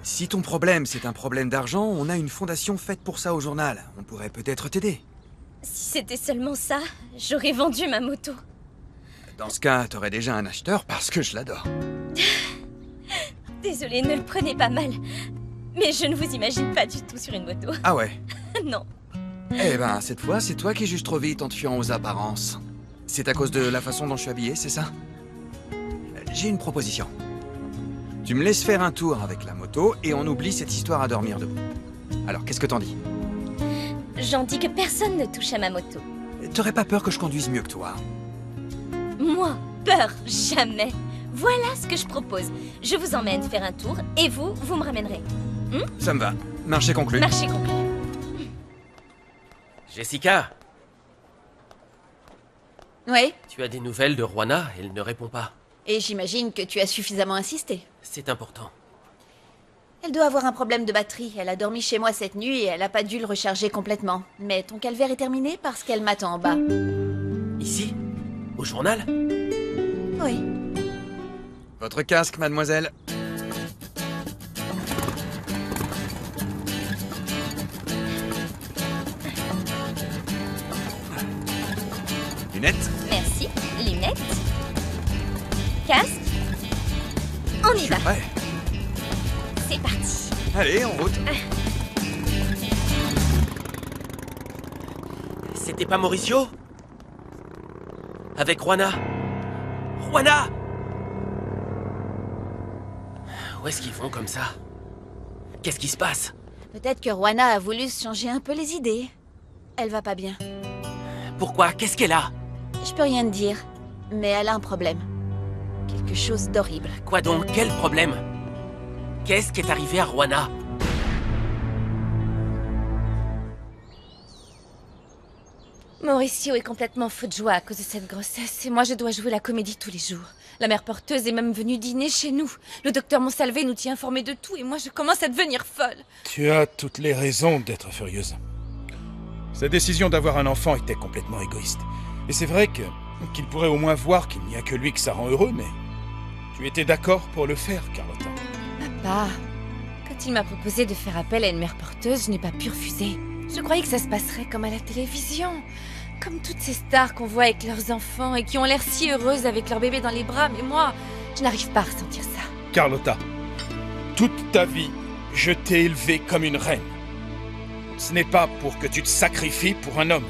Si ton problème, c'est un problème d'argent, on a une fondation faite pour ça au journal. On pourrait peut-être t'aider. Si c'était seulement ça, j'aurais vendu ma moto. Dans ce cas, t'aurais déjà un acheteur parce que je l'adore. Désolée, ne le prenez pas mal. Mais je ne vous imagine pas du tout sur une moto. Ah ouais? Non. Eh ben, cette fois, c'est toi qui juges trop vite en te fiant aux apparences. C'est à cause de la façon dont je suis habillé, c'est ça? J'ai une proposition. Tu me laisses faire un tour avec la moto et on oublie cette histoire à dormir debout. Alors, qu'est-ce que t'en dis? J'en dis que personne ne touche à ma moto. T'aurais pas peur que je conduise mieux que toi? Moi, peur, jamais. Voilà ce que je propose. Je vous emmène faire un tour et vous me ramènerez. Ça me va. Marché conclu. Marché conclu. Jessica, Oui, tu as des nouvelles de Juana? Elle ne répond pas. et j'imagine que tu as suffisamment insisté. C'est important. Elle doit avoir un problème de batterie. Elle a dormi chez moi cette nuit et elle n'a pas dû le recharger complètement. Mais ton calvaire est terminé parce qu'elle m'attend en bas. Ici? Au journal? Oui. Votre casque, mademoiselle. Lunettes. Merci. Lunettes. Casque. On y va. Ouais. C'est parti. Allez, en route. C'était pas Mauricio? Avec Juana? Juana! Où est-ce qu'ils vont comme ça? Qu'est-ce qui se passe? Peut-être que Juana a voulu se changer un peu les idées. Elle va pas bien. Pourquoi? Qu'est-ce qu'elle a? Je peux rien te dire, mais elle a un problème. Quelque chose d'horrible. Quoi donc? Quel problème? Qu'est-ce qui est arrivé à Juana? Mauricio est complètement fou de joie à cause de cette grossesse et moi je dois jouer la comédie tous les jours. La mère porteuse est même venue dîner chez nous. Le docteur Monsalvé nous tient informés de tout et moi je commence à devenir folle. Tu as toutes les raisons d'être furieuse. Sa décision d'avoir un enfant était complètement égoïste. Et c'est vrai qu'il pourrait au moins voir qu'il n'y a que lui que ça rend heureux, mais... Tu étais d'accord pour le faire, Carlotta. Papa, quand il m'a proposé de faire appel à une mère porteuse, je n'ai pas pu refuser. Je croyais que ça se passerait comme à la télévision. Comme toutes ces stars qu'on voit avec leurs enfants et qui ont l'air si heureuses avec leur bébé dans les bras, mais moi, je n'arrive pas à ressentir ça. Carlotta, toute ta vie, je t'ai élevée comme une reine. Ce n'est pas pour que tu te sacrifies pour un homme.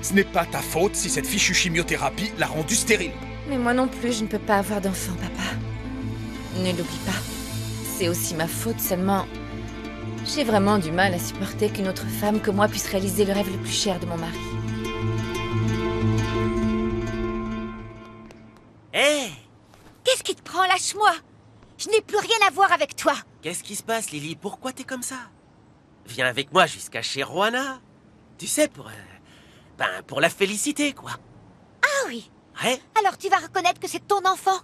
Ce n'est pas ta faute si cette fichue chimiothérapie l'a rendue stérile. Mais moi non plus, je ne peux pas avoir d'enfant, papa. Ne l'oublie pas. C'est aussi ma faute, seulement... J'ai vraiment du mal à supporter qu'une autre femme que moi puisse réaliser le rêve le plus cher de mon mari. Hé! Qu'est-ce qui te prend? Lâche-moi! Je n'ai plus rien à voir avec toi! Qu'est-ce qui se passe, Lily? Pourquoi t'es comme ça? Viens avec moi jusqu'à chez Juana. Tu sais, pour la féliciter, quoi. Ah oui! Ouais? Alors tu vas reconnaître que c'est ton enfant?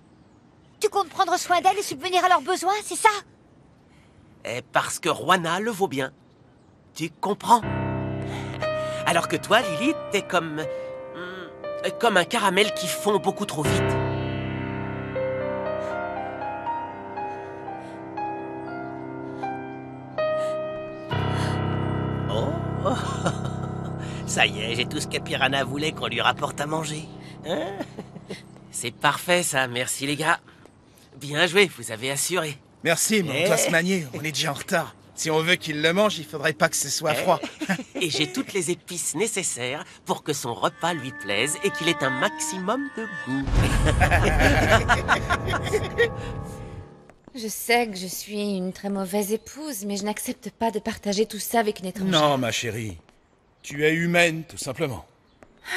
Tu comptes prendre soin d'elle et subvenir à leurs besoins, c'est ça? Et parce que Juana le vaut bien. Tu comprends? Alors que toi, Lily, t'es comme un caramel qui fond beaucoup trop vite. Oh! Ça y est, j'ai tout ce que Piranha voulait qu'on lui rapporte à manger. Hein? C'est parfait, ça. Merci, les gars. Bien joué, vous avez assuré. Merci, mais on doit se manier, on est déjà en retard. Si on veut qu'il le mange, il faudrait pas que ce soit froid. Et j'ai toutes les épices nécessaires pour que son repas lui plaise et qu'il ait un maximum de goût. Je sais que je suis une très mauvaise épouse, mais je n'accepte pas de partager tout ça avec une étrangère. Non, ma chérie. Tu es humaine, tout simplement.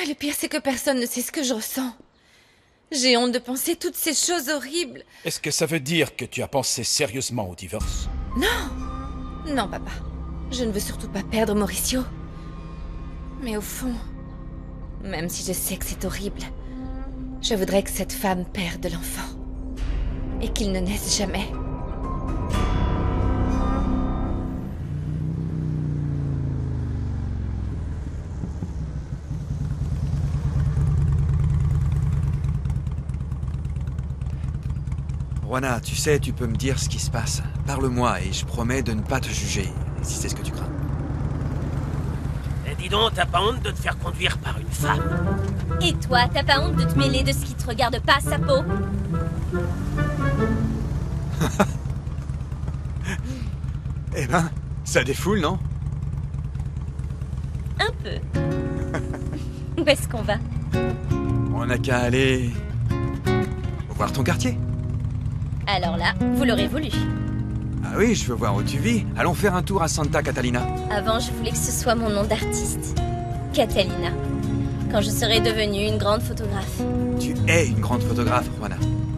Ah, le pire, c'est que personne ne sait ce que je ressens. J'ai honte de penser toutes ces choses horribles. Est-ce que ça veut dire que tu as pensé sérieusement au divorce? Non, papa. Je ne veux surtout pas perdre Mauricio. Mais au fond, même si je sais que c'est horrible, je voudrais que cette femme perde l'enfant. Et qu'il ne naisse jamais. Juana, tu sais, tu peux me dire ce qui se passe. Parle-moi et je promets de ne pas te juger, si c'est ce que tu crains. Eh, dis donc, t'as pas honte de te faire conduire par une femme? Et toi, t'as pas honte de te mêler de ce qui te regarde pas, Sapo? Eh ben, ça défoule, non? Un peu. Où est-ce qu'on va? On n'a qu'à aller... voir ton quartier. Alors là, vous l'aurez voulu. Ah oui, je veux voir où tu vis. Allons faire un tour à Santa Catalina. Avant, je voulais que ce soit mon nom d'artiste. Catalina. Quand je serai devenue une grande photographe. Tu es une grande photographe, Juana.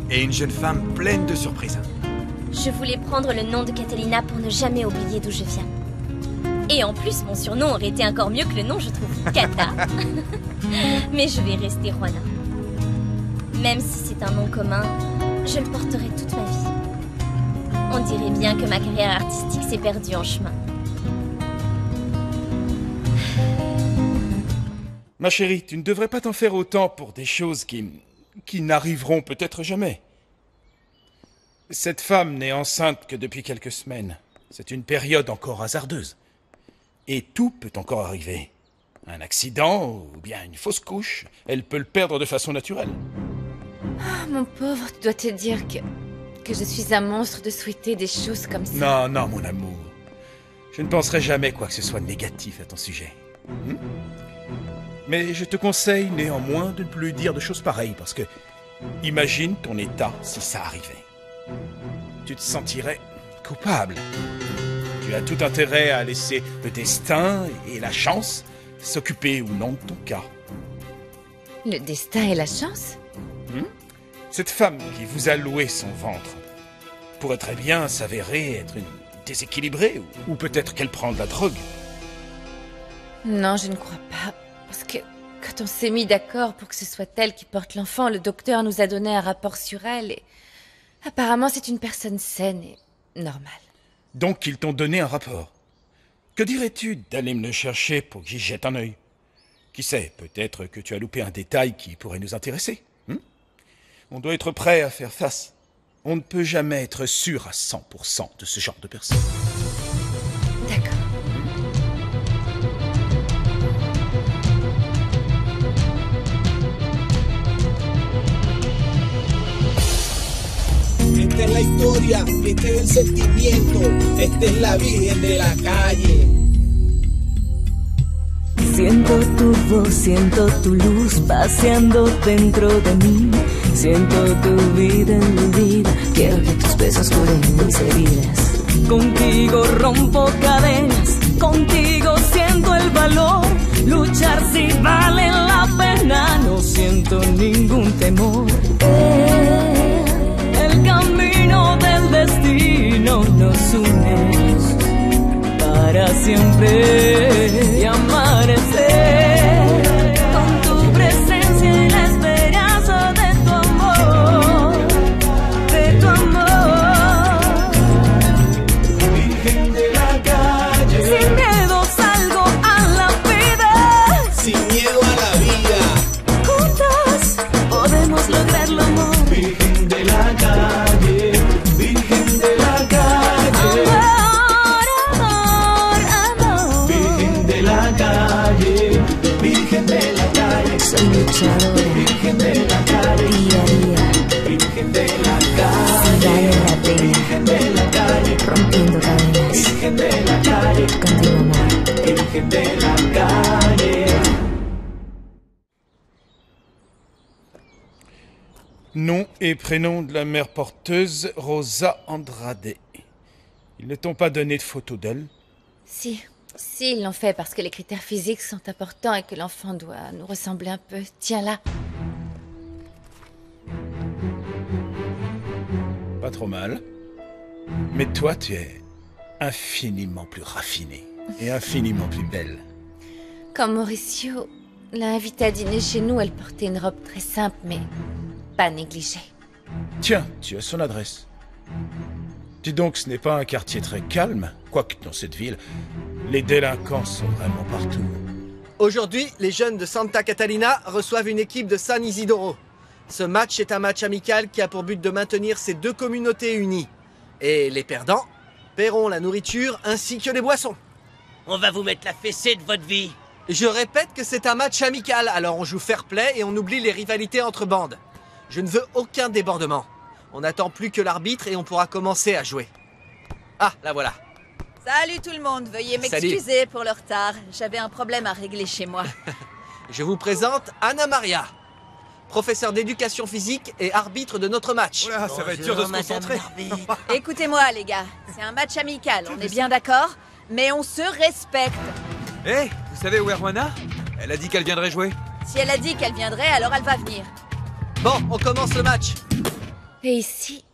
Et une jeune femme pleine de surprises. Je voulais prendre le nom de Catalina pour ne jamais oublier d'où je viens. Et en plus, mon surnom aurait été encore mieux que le nom, je trouve. Cata. Mais je vais rester Juana. Même si c'est un nom commun, je le porterai toute ma vie. On dirait bien que ma carrière artistique s'est perdue en chemin. Ma chérie, tu ne devrais pas t'en faire autant pour des choses qui n'arriveront peut-être jamais. Cette femme n'est enceinte que depuis quelques semaines. C'est une période encore hasardeuse. Et tout peut encore arriver. Un accident ou bien une fausse couche. Elle peut le perdre de façon naturelle. Ah, mon pauvre, tu dois te dire que je suis un monstre de souhaiter des choses comme ça. Non, non, mon amour. Je ne penserai jamais quoi que ce soit de négatif à ton sujet. Mais je te conseille néanmoins de ne plus dire de choses pareilles, parce que imagine ton état si ça arrivait. Tu te sentirais coupable. Tu as tout intérêt à laisser le destin et la chance s'occuper ou non de ton cas. Le destin et la chance? Cette femme qui vous a loué son ventre pourrait très bien s'avérer être une déséquilibrée, ou peut-être qu'elle prend de la drogue. Non, je ne crois pas. Parce que quand on s'est mis d'accord pour que ce soit elle qui porte l'enfant, le docteur nous a donné un rapport sur elle et... apparemment, c'est une personne saine et normale. Donc, ils t'ont donné un rapport. Que dirais-tu d'aller me le chercher pour que j'y jette un œil? Qui sait, peut-être que tu as loupé un détail qui pourrait nous intéresser. On doit être prêt à faire face. On ne peut jamais être sûr à 100% de ce genre de personne. D'accord. Esta es la historia, este es el sentimiento, esta es la Virgen de la calle. Siento tu voz, siento tu luz paseando dentro de mí. Siento tu vida en mi vida, quiero que tus besos curen mis heridas. Contigo rompo cadenas, contigo siento el valor. Luchar si vale la pena, no siento ningún temor. El camino del destino nos une para siempre y amanecer con tu presencia y la esperanza de tu amor, de tu amor. Virgen de la calle, Sin miedo salgo a la vida, sin miedo a la vida. juntos podemos lograrlo, amor. Virgen de la calle, Virgen de la calle. Amor, amor. Virgen de la calle, Virgen de la calle. Soy luchadora, Virgen de la calle, día a día, Virgen de la sin calle, darle la pena, Virgen de la calle, rompiendo cadenas. Virgen de la calle, Contigo, amor. Virgen de la calle. Nom et prénom de la mère porteuse, Rosa Andrade. Ils ne t'ont pas donné de photo d'elle? Si, ils l'ont fait parce que les critères physiques sont importants et que l'enfant doit nous ressembler un peu. Tiens là. Pas trop mal. Mais toi, tu es infiniment plus raffinée et infiniment plus belle. Quand Mauricio l'a invitée à dîner chez nous, elle portait une robe très simple, mais pas négligée. Tiens, tu as son adresse. Dis donc, ce n'est pas un quartier très calme, quoique dans cette ville, les délinquants sont vraiment partout. Aujourd'hui, les jeunes de Santa Catalina reçoivent une équipe de San Isidoro. Ce match est un match amical qui a pour but de maintenir ces deux communautés unies. Et les perdants paieront la nourriture ainsi que les boissons. On va vous mettre la fessée de votre vie. Je répète que c'est un match amical, alors on joue fair play et on oublie les rivalités entre bandes. Je ne veux aucun débordement. On n'attend plus que l'arbitre et on pourra commencer à jouer. Ah, la voilà. Salut tout le monde, veuillez m'excuser pour le retard. J'avais un problème à régler chez moi. Je vous présente Anna Maria, professeure d'éducation physique et arbitre de notre match. Oula, ça va être dur de se concentrer. Écoutez-moi les gars, c'est un match amical, on est bien d'accord? Mais on se respecte. Hé, vous savez où est Rwana? Elle a dit qu'elle viendrait jouer. Si elle a dit qu'elle viendrait, alors elle va venir. Bon, on commence le match. Et ici,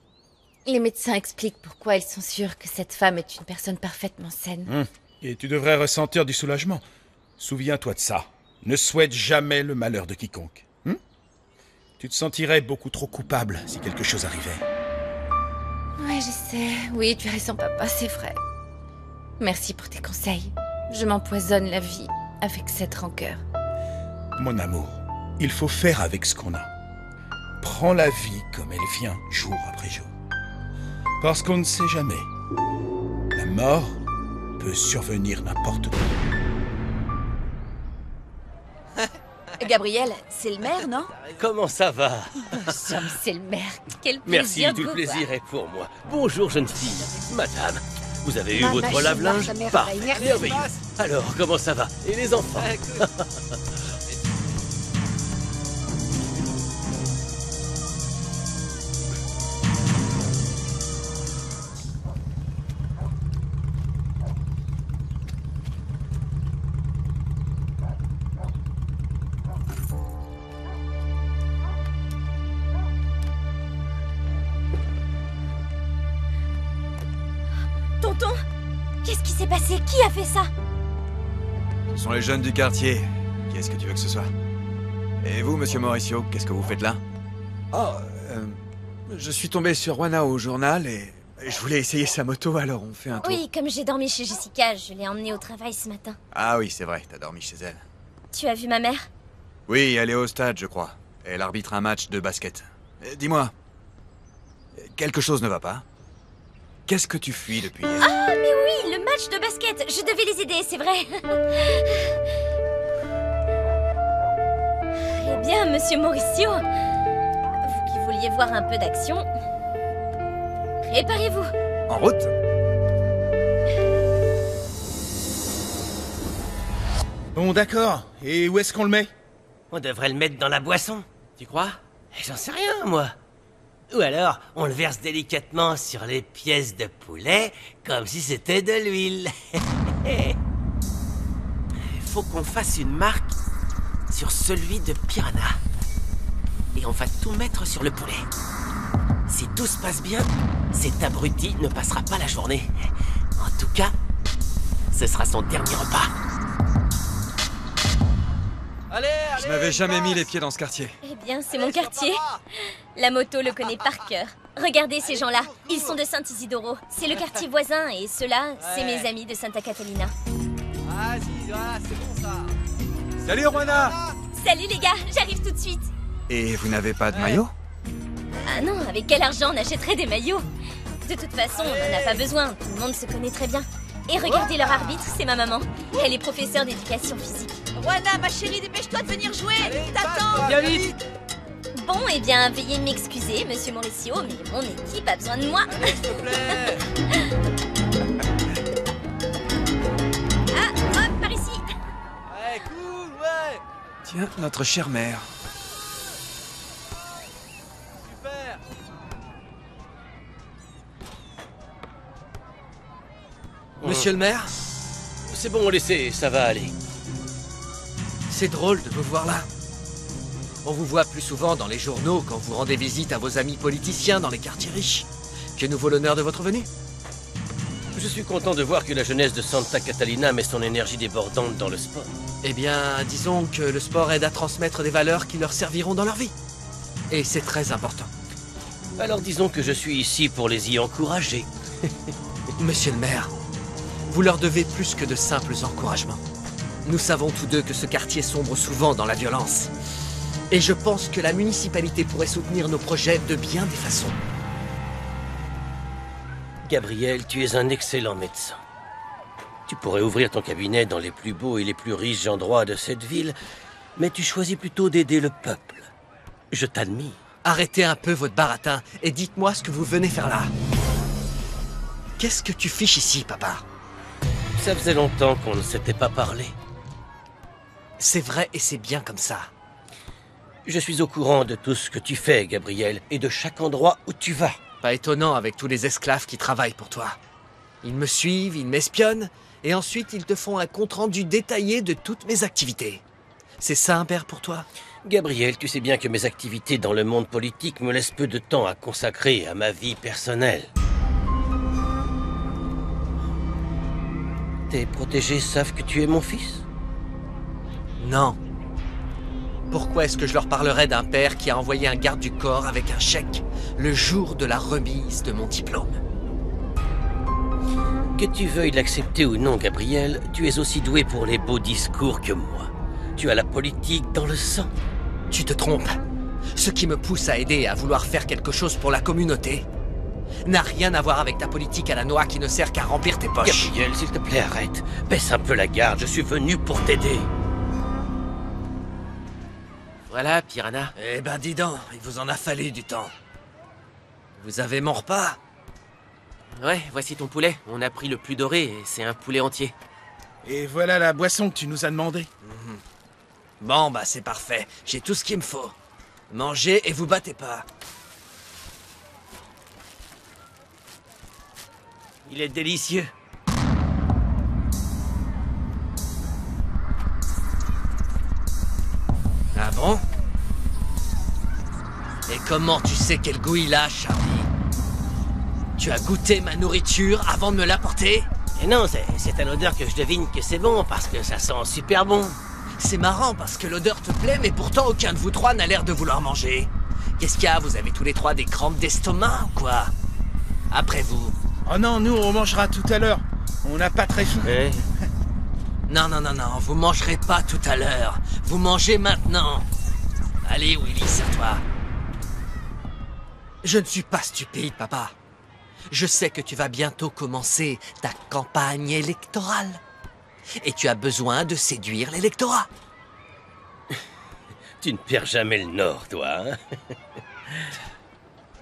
les médecins expliquent pourquoi ils sont sûrs que cette femme est une personne parfaitement saine. Et tu devrais ressentir du soulagement. Souviens-toi de ça. Ne souhaite jamais le malheur de quiconque. Tu te sentirais beaucoup trop coupable si quelque chose arrivait. Ouais, je sais. Oui, tu as raison, papa, c'est vrai. Merci pour tes conseils. Je m'empoisonne la vie avec cette rancœur. Mon amour, il faut faire avec ce qu'on a. Prends la vie comme elle vient, jour après jour. Parce qu'on ne sait jamais. La mort peut survenir n'importe quand. Gabriel, c'est le maire, non? Comment ça va? Somme, c'est le maire. Quel Merci, plaisir tout de le vous plaisir voir. est pour moi. Bonjour, jeune fille. Madame, vous avez eu votre lave-linge? Parfait, merveilleux. Alors, comment ça va? Et les enfants? Tonton, qu'est-ce qui s'est passé? Qui a fait ça? Ce sont les jeunes du quartier. Qui est-ce que tu veux que ce soit? Et vous, monsieur Mauricio, qu'est-ce que vous faites là? Oh, je suis tombé sur Rwana au journal et je voulais essayer sa moto, alors on fait un tour. Oui, comme j'ai dormi chez Jessica, je l'ai emmenée au travail ce matin. Ah oui, c'est vrai, t'as dormi chez elle. Tu as vu ma mère? Oui, elle est au stade, je crois. Elle arbitre un match de basket. Dis-moi, quelque chose ne va pas? Qu'est-ce que tu fuis depuis hier? Ah, mais oui, le match de basket. Je devais les aider, c'est vrai. Eh bien, monsieur Mauricio, vous qui vouliez voir un peu d'action, préparez-vous. En route? Bon, d'accord. Et où est-ce qu'on le met? On devrait le mettre dans la boisson, tu crois? J'en sais rien, moi. Ou alors, on le verse délicatement sur les pièces de poulet, comme si c'était de l'huile. Il faut qu'on fasse une marque sur celui de Piranha. Et on va tout mettre sur le poulet. Si tout se passe bien, cet abruti ne passera pas la journée. En tout cas, ce sera son dernier repas. Allez, Je n'avais jamais mis les pieds dans ce quartier. Eh bien, c'est mon quartier. La moto le connaît par cœur. Regardez ces gens-là, ils sont de Saint-Isidoro. C'est le quartier voisin et ceux-là, c'est mes amis de Santa Catalina. Vas-y, voilà, c'est bon ça. Salut Rwana! Salut les gars, j'arrive tout de suite. Et vous n'avez pas de maillot? Ah non, avec quel argent on achèterait des maillots? De toute façon, on n'en a pas besoin, tout le monde se connaît très bien. Et regardez leur arbitre, c'est ma maman. Elle est professeure d'éducation physique. Rwana, ma chérie, dépêche-toi de venir jouer. T'attends. Viens vite. Bon, eh bien, veuillez m'excuser, monsieur Mauricio, mais mon équipe a besoin de moi. Allez, s'il te plaît. Ah, hop, par ici. Ouais, cool, ouais. Tiens, notre chère mère. Super. Monsieur le maire, C'est bon, laissez, ça va aller. c'est drôle de vous voir là. On vous voit plus souvent dans les journaux quand vous rendez visite à vos amis politiciens dans les quartiers riches. Que nous vaut l'honneur de votre venue? Je suis content de voir que la jeunesse de Santa Catalina met son énergie débordante dans le sport. Eh bien, disons que le sport aide à transmettre des valeurs qui leur serviront dans leur vie. Et c'est très important. Alors disons que je suis ici pour les y encourager. Monsieur le maire, vous leur devez plus que de simples encouragements. Nous savons tous deux que ce quartier sombre souvent dans la violence. Et je pense que la municipalité pourrait soutenir nos projets de bien des façons. Gabriel, tu es un excellent médecin. Tu pourrais ouvrir ton cabinet dans les plus beaux et les plus riches endroits de cette ville, mais tu choisis plutôt d'aider le peuple. Je t'admire. Arrêtez un peu votre baratin et dites-moi ce que vous venez faire là. Qu'est-ce que tu fiches ici, papa? Ça faisait longtemps qu'on ne s'était pas parlé. C'est vrai et c'est bien comme ça. Je suis au courant de tout ce que tu fais, Gabriel, et de chaque endroit où tu vas. Pas étonnant avec tous les esclaves qui travaillent pour toi. Ils me suivent, ils m'espionnent, et ensuite ils te font un compte-rendu détaillé de toutes mes activités. C'est ça un père pour toi? Gabriel, tu sais bien que mes activités dans le monde politique me laissent peu de temps à consacrer à ma vie personnelle. Tes protégés savent que tu es mon fils? Non. Pourquoi est-ce que je leur parlerais d'un père qui a envoyé un garde du corps avec un chèque le jour de la remise de mon diplôme? Que tu veuilles l'accepter ou non, Gabriel, tu es aussi doué pour les beaux discours que moi. Tu as la politique dans le sang. Tu te trompes. Ce qui me pousse à aider et à vouloir faire quelque chose pour la communauté n'a rien à voir avec ta politique à la noix qui ne sert qu'à remplir tes poches. Gabriel, s'il te plaît, arrête. Baisse un peu la garde, je suis venu pour t'aider. Voilà, Piranha. Eh ben dis donc, il vous en a fallu du temps. Vous avez mon repas? Ouais, voici ton poulet. On a pris le plus doré et c'est un poulet entier. Et voilà la boisson que tu nous as demandé. Bon, bah c'est parfait. J'ai tout ce qu'il me faut. Mangez et vous battez pas. Il est délicieux. Ah bon? Et comment tu sais quel goût il a, Charlie? Tu as goûté ma nourriture avant de me l'apporter? Et non, c'est à l'odeur que je devine que c'est bon, parce que ça sent super bon. C'est marrant parce que l'odeur te plaît, mais pourtant aucun de vous trois n'a l'air de vouloir manger. Qu'est-ce qu'il y a? Vous avez tous les trois des crampes d'estomac ou quoi? Après vous. Oh non, nous on mangera tout à l'heure. On n'a pas très faim. Ouais. Non, vous mangerez pas tout à l'heure. Vous mangez maintenant. Allez, Willy, serre-toi. Je ne suis pas stupide, papa. Je sais que tu vas bientôt commencer ta campagne électorale. Et tu as besoin de séduire l'électorat. Tu ne perds jamais le nord, toi, hein?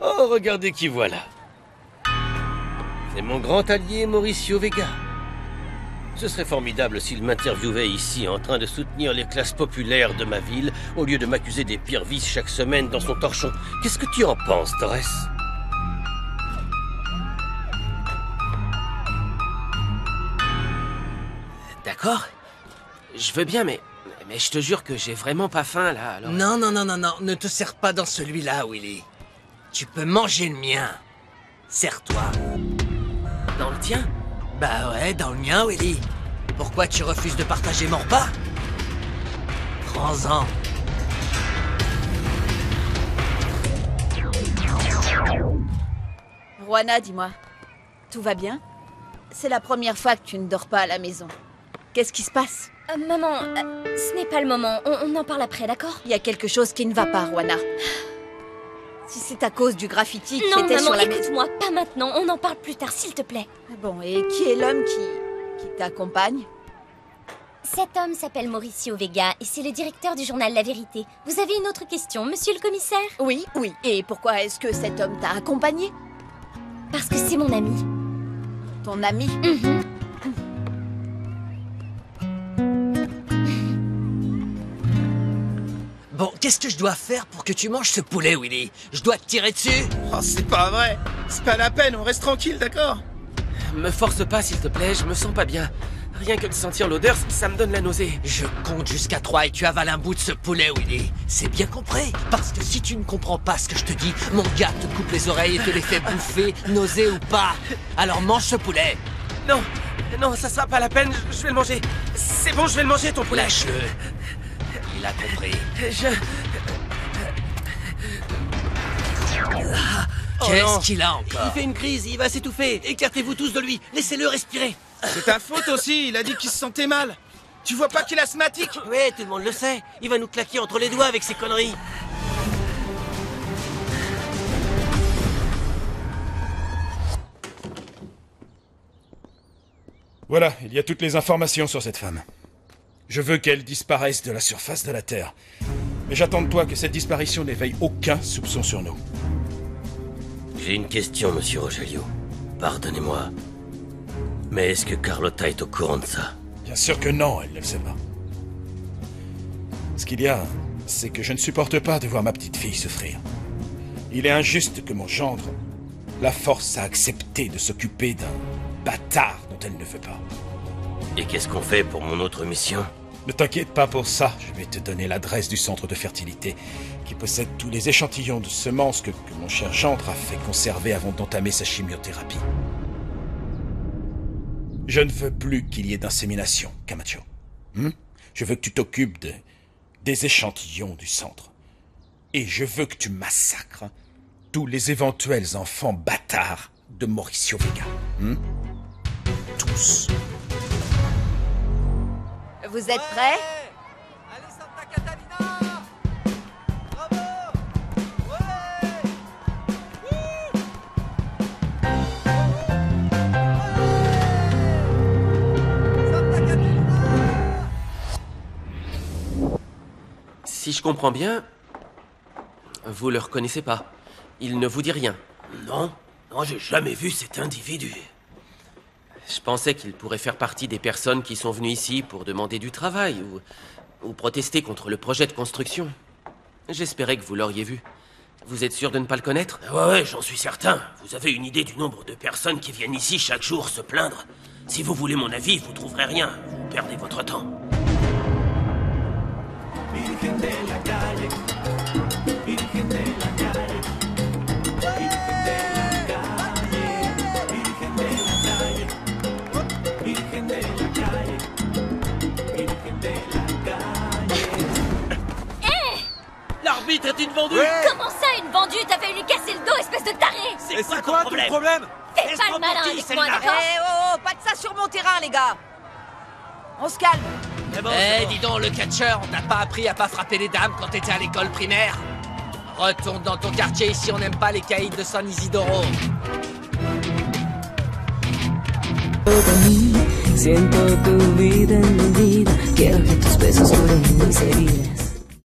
Oh, regardez qui voilà. C'est mon grand allié Mauricio Vega. Ce serait formidable s'il m'interviewait ici en train de soutenir les classes populaires de ma ville au lieu de m'accuser des pires vices chaque semaine dans son torchon. Qu'est-ce que tu en penses, Torres? D'accord. Je veux bien, mais je te jure que j'ai vraiment pas faim, là, alors... Non, ne te serre pas dans celui-là, Willy. Tu peux manger le mien. Serre-toi. Dans le tien? Bah ouais, dans le mien, Willy. Pourquoi tu refuses de partager mon repas? Prends-en. Juana, dis-moi, tout va bien? C'est la première fois que tu ne dors pas à la maison. Qu'est-ce qui se passe? Maman, ce n'est pas le moment. On en parle après, d'accord? Il y a quelque chose qui ne va pas, Juana. Si c'est à cause du graffiti qui non, était maman, sur la maison... écoute-moi, pas maintenant. On en parle plus tard, s'il te plaît. Bon, et qui est l'homme qui t'accompagne? Cet homme s'appelle Mauricio Vega et c'est le directeur du journal La Vérité. Vous avez une autre question, monsieur le commissaire? Oui. Et pourquoi est-ce que cet homme t'a accompagné? Parce que c'est mon ami. Ton ami? Bon, qu'est-ce que je dois faire pour que tu manges ce poulet, Willy? Je dois te tirer dessus? Oh, c'est pas vrai. C'est pas la peine, on reste tranquille, d'accord? Me force pas, s'il te plaît, je me sens pas bien. Rien que de sentir l'odeur, ça me donne la nausée. Je compte jusqu'à 3 et tu avales un bout de ce poulet, Willy. C'est bien compris? Parce que si tu ne comprends pas ce que je te dis, mon gars te coupe les oreilles et te les fait bouffer, nausée ou pas. Alors mange ce poulet. Non, ça sera pas la peine, je vais le manger. C'est bon, je vais le manger, ton poulet. Lâche-le. Il a compris. Qu'est-ce qu'il a encore? Il fait une crise, il va s'étouffer. Écartez-vous tous de lui, laissez-le respirer. C'est ta faute aussi, il a dit qu'il se sentait mal. Tu vois pas qu'il est asthmatique? Ouais, tout le monde le sait. Il va nous claquer entre les doigts avec ses conneries. Voilà, il y a toutes les informations sur cette femme. Je veux qu'elle disparaisse de la surface de la Terre. Mais j'attends de toi que cette disparition n'éveille aucun soupçon sur nous. J'ai une question, monsieur Rogelio. Pardonnez-moi. Mais est-ce que Carlotta est au courant de ça? Bien sûr que non, elle ne le sait pas. Ce qu'il y a, c'est que je ne supporte pas de voir ma petite fille souffrir. Il est injuste que mon gendre la force à accepter de s'occuper d'un bâtard dont elle ne veut pas. Et qu'est-ce qu'on fait pour mon autre mission? Ne t'inquiète pas pour ça, je vais te donner l'adresse du centre de fertilité qui possède tous les échantillons de semences que mon cher gendre a fait conserver avant d'entamer sa chimiothérapie. Je ne veux plus qu'il y ait d'insémination, Camacho. Je veux que tu t'occupes des échantillons du centre. Et je veux que tu massacres tous les éventuels enfants bâtards de Mauricio Vega. Tous. Vous êtes prêts? Allez, Santa Catalina! Bravo! Ouais! Santa Catalina! Si je comprends bien, vous le reconnaissez pas. Il ne vous dit rien. Non, j'ai jamais vu cet individu. Je pensais qu'il pourrait faire partie des personnes qui sont venues ici pour demander du travail ou protester contre le projet de construction. J'espérais que vous l'auriez vu. Vous êtes sûr de ne pas le connaître? Ouais, j'en suis certain. Vous avez une idée du nombre de personnes qui viennent ici chaque jour se plaindre? Si vous voulez mon avis, vous trouverez rien. Vous perdez votre temps. L'arbitre est une vendue! Comment ça, une vendue? T'as failli lui casser le dos, espèce de taré! Et c'est quoi ton problème? Fais pas le malin avec moi, d'accord? Oh, pas de ça sur mon terrain, les gars. On se calme. Dis donc, le catcheur, on t'a pas appris à pas frapper les dames quand t'étais à l'école primaire? Retourne dans ton quartier, ici on n'aime pas les caïds de San Isidoro. De mí, siento tu vida en mi vida. Quiero que tus besos curen mis heridas.